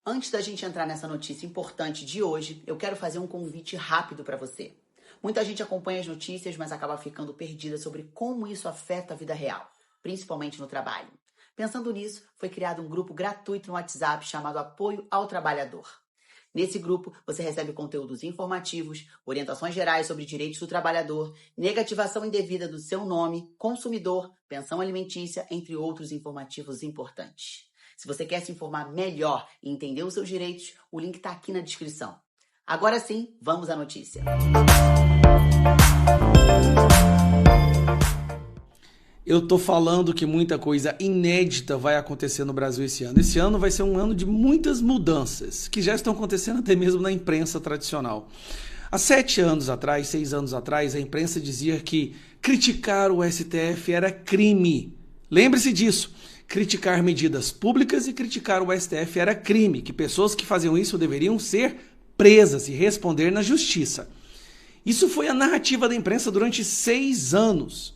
Antes da gente entrar nessa notícia importante de hoje, eu quero fazer um convite rápido para você. Muita gente acompanha as notícias, mas acaba ficando perdida sobre como isso afeta a vida real, principalmente no trabalho. Pensando nisso, foi criado um grupo gratuito no WhatsApp chamado Apoio ao Trabalhador. Nesse grupo, você recebe conteúdos informativos, orientações gerais sobre direitos do trabalhador, negativação indevida do seu nome, consumidor, pensão alimentícia, entre outros informativos importantes. Se você quer se informar melhor e entender os seus direitos, o link está aqui na descrição. Agora sim, vamos à notícia. Eu tô falando que muita coisa inédita vai acontecer no Brasil esse ano. Esse ano vai ser um ano de muitas mudanças, que já estão acontecendo até mesmo na imprensa tradicional. Há 6 anos atrás, a imprensa dizia que criticar o STF era crime. Lembre-se disso. Criticar medidas públicas e criticar o STF era crime, que pessoas que faziam isso deveriam ser presas e responder na justiça. Isso foi a narrativa da imprensa durante 6 anos.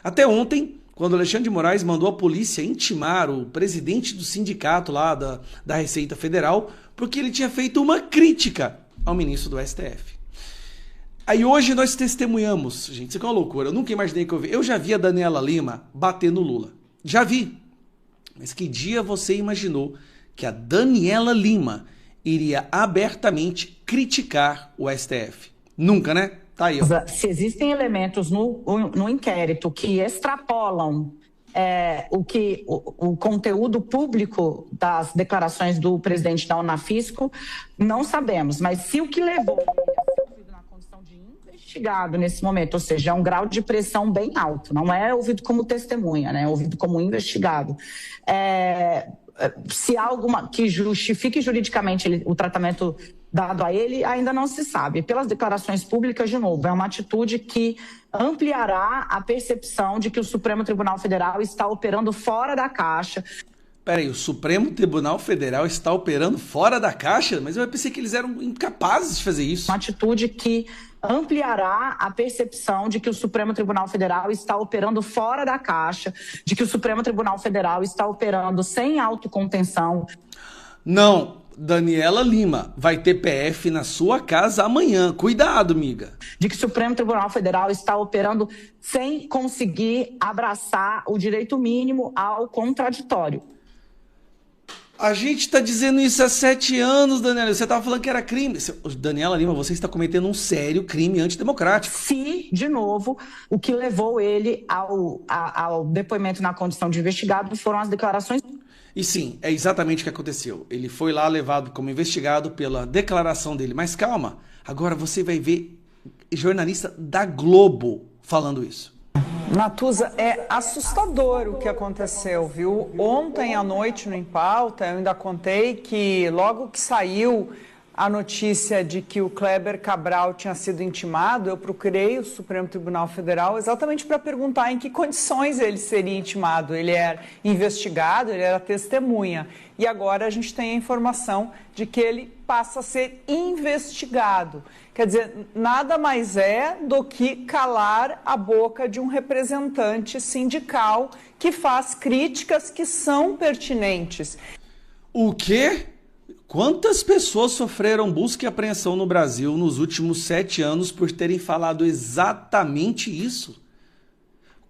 Até ontem, quando Alexandre de Moraes mandou a polícia intimar o presidente do sindicato lá da Receita Federal, porque ele tinha feito uma crítica ao ministro do STF. Aí hoje nós testemunhamos, gente, isso aqui é uma loucura, eu nunca imaginei que eu já vi a Daniela Lima bater no Lula. Já vi. Mas que dia você imaginou que a Daniela Lima iria abertamente criticar o STF? Nunca, né? Tá aí, ó. Se existem elementos no inquérito que extrapolam o conteúdo público das declarações do presidente da Unafisco, não sabemos. Mas se o que levou ele a ser ouvido na condição de investigado nesse momento, ou seja, é um grau de pressão bem alto, não é ouvido como testemunha, né? É ouvido como investigado. Se há alguma que justifique juridicamente o tratamento dado a ele, ainda não se sabe. Pelas declarações públicas, de novo, é uma atitude que ampliará a percepção de que o Supremo Tribunal Federal está operando fora da caixa. Peraí, o Supremo Tribunal Federal está operando fora da caixa? Mas eu pensei que eles eram incapazes de fazer isso. Uma atitude que ampliará a percepção de que o Supremo Tribunal Federal está operando fora da caixa, de que o Supremo Tribunal Federal está operando sem autocontenção. Não, Daniela Lima, vai ter PF na sua casa amanhã. Cuidado, amiga. De que o Supremo Tribunal Federal está operando sem conseguir abraçar o direito mínimo ao contraditório. A gente está dizendo isso há 7 anos, Daniela. Você estava falando que era crime. Daniela Lima, você está cometendo um sério crime antidemocrático. Se, de novo, o que levou ele ao depoimento na condição de investigado foram as declarações. E sim, é exatamente o que aconteceu. Ele foi lá levado como investigado pela declaração dele. Mas calma, agora você vai ver jornalista da Globo falando isso. Natuza, é assustador o que aconteceu, viu? Ontem à noite no Em Pauta, eu ainda contei que logo que saiu a notícia de que o Kleber Cabral tinha sido intimado, eu procurei o Supremo Tribunal Federal exatamente para perguntar em que condições ele seria intimado. Ele era investigado, ele era testemunha. E agora a gente tem a informação de que ele passa a ser investigado. Quer dizer, nada mais é do que calar a boca de um representante sindical que faz críticas que são pertinentes. O quê? Quantas pessoas sofreram busca e apreensão no Brasil nos últimos 7 anos por terem falado exatamente isso?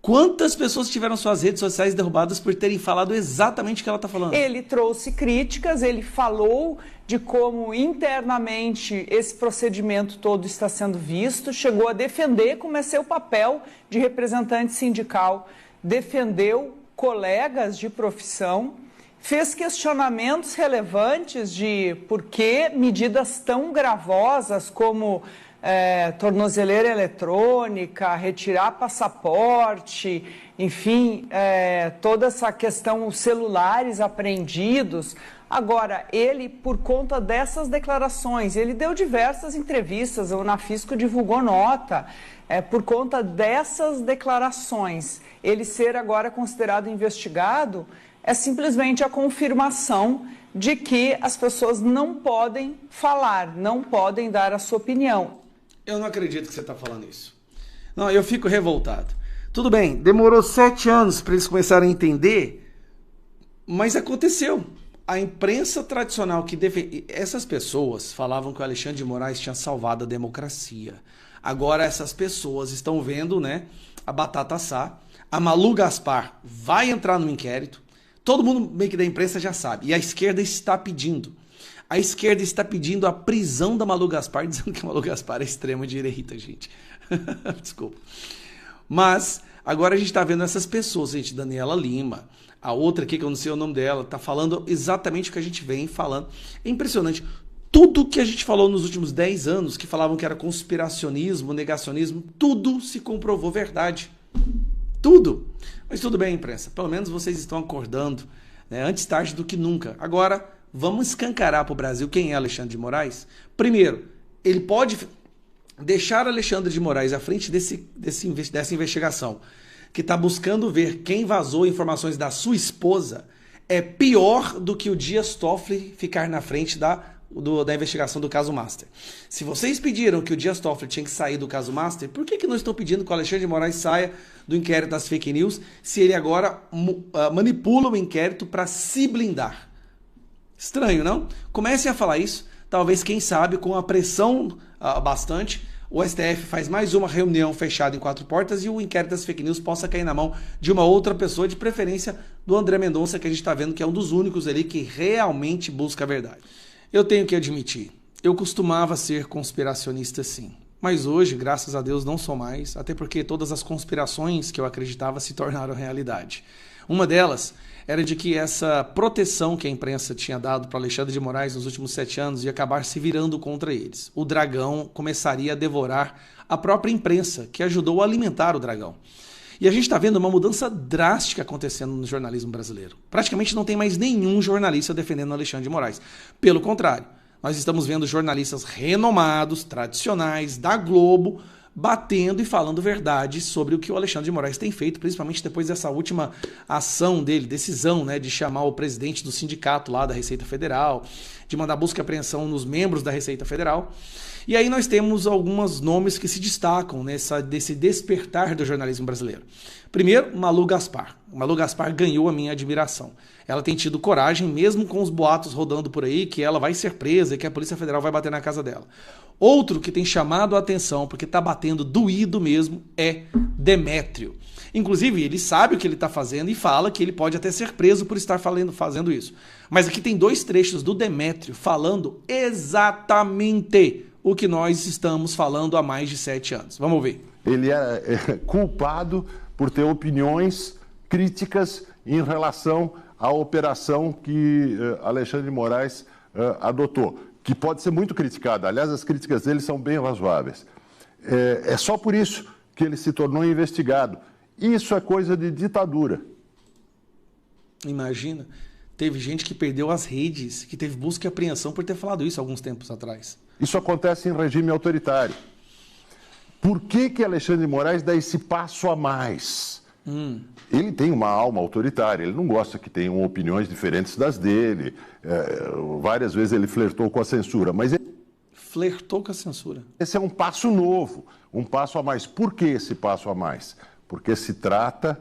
Quantas pessoas tiveram suas redes sociais derrubadas por terem falado exatamente o que ela está falando? Ele trouxe críticas, ele falou de como internamente esse procedimento todo está sendo visto, chegou a defender como é seu papel de representante sindical, defendeu colegas de profissão, fez questionamentos relevantes de por que medidas tão gravosas como tornozeleira eletrônica, retirar passaporte, enfim, toda essa questão, os celulares apreendidos. Agora, ele, por conta dessas declarações, ele deu diversas entrevistas, a Unafisco divulgou nota, por conta dessas declarações, ele ser agora considerado investigado, é simplesmente a confirmação de que as pessoas não podem falar, não podem dar a sua opinião. Eu não acredito que você está falando isso. Não, eu fico revoltado. Tudo bem, demorou 7 anos para eles começarem a entender, mas aconteceu. A imprensa tradicional que essas pessoas falavam que o Alexandre de Moraes tinha salvado a democracia. Agora essas pessoas estão vendo, né, a batata assar. A Malu Gaspar vai entrar no inquérito. Todo mundo meio que da imprensa já sabe. E a esquerda está pedindo. A esquerda está pedindo a prisão da Malu Gaspar, dizendo que a Malu Gaspar é extrema-direita, gente. Desculpa. Mas agora a gente está vendo essas pessoas, gente. Daniela Lima, a outra aqui, que eu não sei o nome dela, está falando exatamente o que a gente vem falando. É impressionante. Tudo que a gente falou nos últimos 10 anos, que falavam que era conspiracionismo, negacionismo, tudo se comprovou verdade. Tudo. Mas tudo bem, imprensa. Pelo menos vocês estão acordando, né, antes tarde do que nunca. Agora, vamos escancarar para o Brasil quem é Alexandre de Moraes. Primeiro, ele pode deixar Alexandre de Moraes à frente dessa investigação, que está buscando ver quem vazou informações da sua esposa, é pior do que o Dias Toffoli ficar na frente da investigação do caso Master. Se vocês pediram que o Dias Toffoli tinha que sair do caso Master, por que não estão pedindo que o Alexandre de Moraes saia do inquérito das fake news, se ele agora manipula o inquérito para se blindar? Estranho, não? Comecem a falar isso. Talvez, quem sabe, com a pressão bastante, o STF faz mais uma reunião fechada em 4 portas e o inquérito das fake news possa cair na mão de uma outra pessoa, de preferência do André Mendonça, que a gente está vendo que é um dos únicos ali que realmente busca a verdade. Eu tenho que admitir, eu costumava ser conspiracionista sim, mas hoje, graças a Deus, não sou mais, até porque todas as conspirações que eu acreditava se tornaram realidade. Uma delas era de que essa proteção que a imprensa tinha dado para Alexandre de Moraes nos últimos 7 anos ia acabar se virando contra eles. O dragão começaria a devorar a própria imprensa, que ajudou a alimentar o dragão. E a gente está vendo uma mudança drástica acontecendo no jornalismo brasileiro. Praticamente não tem mais nenhum jornalista defendendo Alexandre de Moraes. Pelo contrário, nós estamos vendo jornalistas renomados, tradicionais, da Globo, batendo e falando verdade sobre o que o Alexandre de Moraes tem feito, principalmente depois dessa última ação dele, decisão, né, de chamar o presidente do sindicato lá da Receita Federal, de mandar busca e apreensão nos membros da Receita Federal. E aí nós temos alguns nomes que se destacam desse despertar do jornalismo brasileiro. Primeiro, Malu Gaspar. Malu Gaspar ganhou a minha admiração. Ela tem tido coragem, mesmo com os boatos rodando por aí, que ela vai ser presa e que a Polícia Federal vai bater na casa dela. Outro que tem chamado a atenção, porque está batendo doído mesmo, é Demétrio. Inclusive, ele sabe o que ele está fazendo e fala que ele pode até ser preso por estar fazendo isso. Mas aqui tem 2 trechos do Demétrio falando exatamente o que nós estamos falando há mais de 7 anos. Vamos ver. Ele é culpado por ter opiniões críticas em relação à operação que Alexandre de Moraes adotou, que pode ser muito criticada. Aliás, as críticas dele são bem razoáveis. É só por isso que ele se tornou investigado. Isso é coisa de ditadura. Imagina, teve gente que perdeu as redes, que teve busca e apreensão por ter falado isso alguns tempos atrás. Isso acontece em regime autoritário. Por que Alexandre de Moraes dá esse passo a mais? Ele tem uma alma autoritária, ele não gosta que tenham opiniões diferentes das dele. Várias vezes ele flertou com a censura, mas... Flertou com a censura. Esse é um passo novo, um passo a mais. Por que esse passo a mais? Porque se trata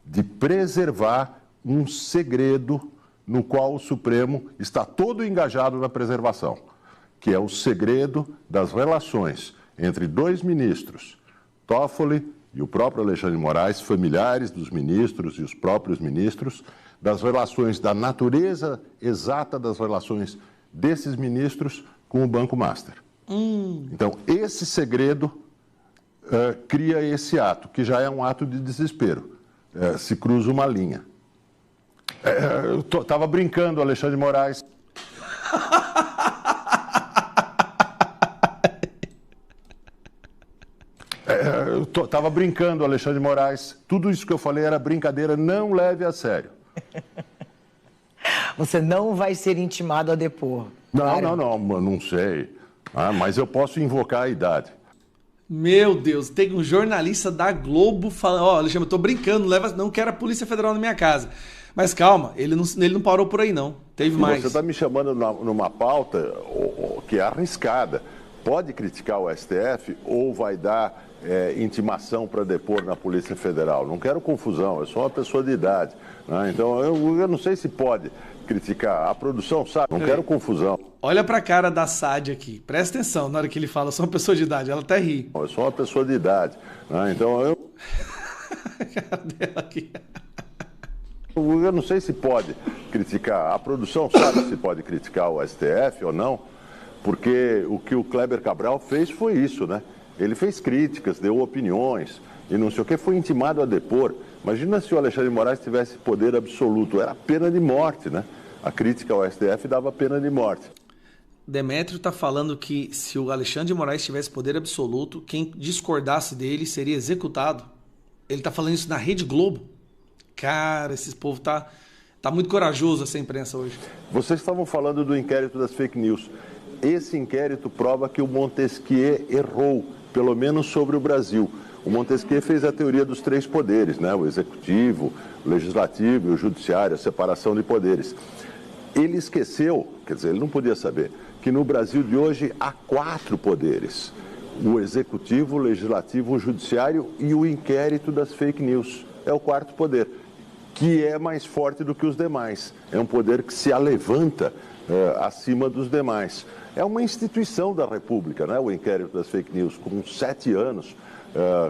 de preservar um segredo no qual o Supremo está todo engajado na preservação, que é o segredo das relações entre 2 ministros, Toffoli e o próprio Alexandre de Moraes, familiares dos ministros e os próprios ministros, das relações, da natureza exata das relações desses ministros com o Banco Master. Então, esse segredo cria esse ato, que já é um ato de desespero. Se cruza uma linha. Eu estava brincando, Alexandre de Moraes. Eu estava brincando, Alexandre de Moraes. Tudo isso que eu falei era brincadeira, não leve a sério. Você não vai ser intimado a depor. Não sei. Mas eu posso invocar a idade. Meu Deus, tem um jornalista da Globo falando, Alexandre, eu tô brincando, não quero a Polícia Federal na minha casa. Mas calma, ele não parou por aí não, teve mais. Você está me chamando numa pauta que é arriscada. Pode criticar o STF ou vai dar intimação para depor na Polícia Federal. Não quero confusão, eu sou uma pessoa de idade. Né? Então, eu não sei se pode criticar. A produção sabe, não quero confusão. Olha pra cara da Sade aqui. Presta atenção na hora que ele fala, eu sou uma pessoa de idade. Ela até ri. Eu sou uma pessoa de idade, né? Então eu... A cara dela aqui. Eu não sei se pode criticar. A produção sabe se pode criticar o STF ou não, porque o que o Kleber Cabral fez foi isso, né? Ele fez críticas, deu opiniões e não sei o que, foi intimado a depor. Imagina se o Alexandre de Moraes tivesse poder absoluto, era pena de morte, né? A crítica ao STF dava pena de morte. Demétrio está falando que se o Alexandre de Moraes tivesse poder absoluto, quem discordasse dele seria executado. Ele está falando isso na Rede Globo. Cara, esse povo tá muito corajoso, essa imprensa hoje. Vocês estavam falando do inquérito das fake news. Esse inquérito prova que o Montesquieu errou, pelo menos sobre o Brasil. O Montesquieu fez a teoria dos três poderes, né? O executivo, o legislativo e o judiciário, a separação de poderes. Ele esqueceu, quer dizer, ele não podia saber, que no Brasil de hoje há 4 poderes. O executivo, o legislativo, o judiciário e o inquérito das fake news. É o 4º poder, que é mais forte do que os demais. É um poder que se alevanta acima dos demais. É uma instituição da República, né? O inquérito das fake news, com 7 anos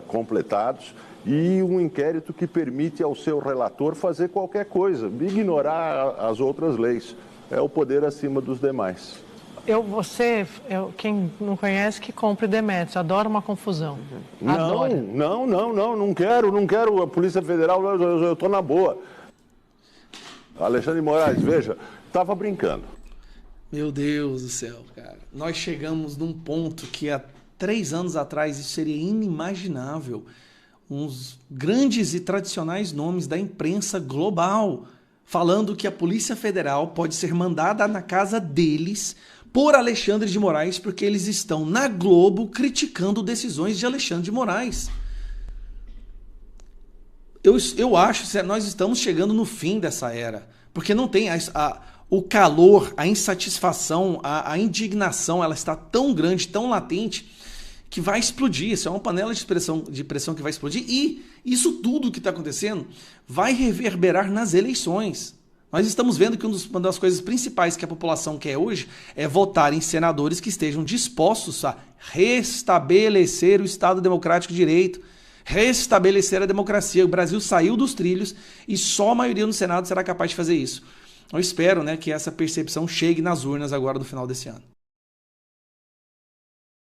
completados, e um inquérito que permite ao seu relator fazer qualquer coisa, ignorar as outras leis. É o poder acima dos demais. Quem não conhece, que compre Demétrio. Adoro uma confusão. Adoro. Não quero a Polícia Federal, eu estou na boa. Alexandre de Moraes, veja, estava brincando. Meu Deus do céu, cara. Nós chegamos num ponto que há 3 anos atrás isso seria inimaginável. Uns grandes e tradicionais nomes da imprensa global falando que a Polícia Federal pode ser mandada na casa deles por Alexandre de Moraes, porque eles estão na Globo criticando decisões de Alexandre de Moraes. Eu acho que nós estamos chegando no fim dessa era, porque não tem o calor, a insatisfação, a indignação, ela está tão grande, tão latente, que vai explodir. Isso é uma panela de pressão que vai explodir, e isso tudo que está acontecendo vai reverberar nas eleições. Nós estamos vendo que uma das coisas principais que a população quer hoje é votar em senadores que estejam dispostos a restabelecer o Estado Democrático de Direito, restabelecer a democracia. O Brasil saiu dos trilhos e só a maioria no Senado será capaz de fazer isso. Eu espero, né, que essa percepção chegue nas urnas agora no final desse ano.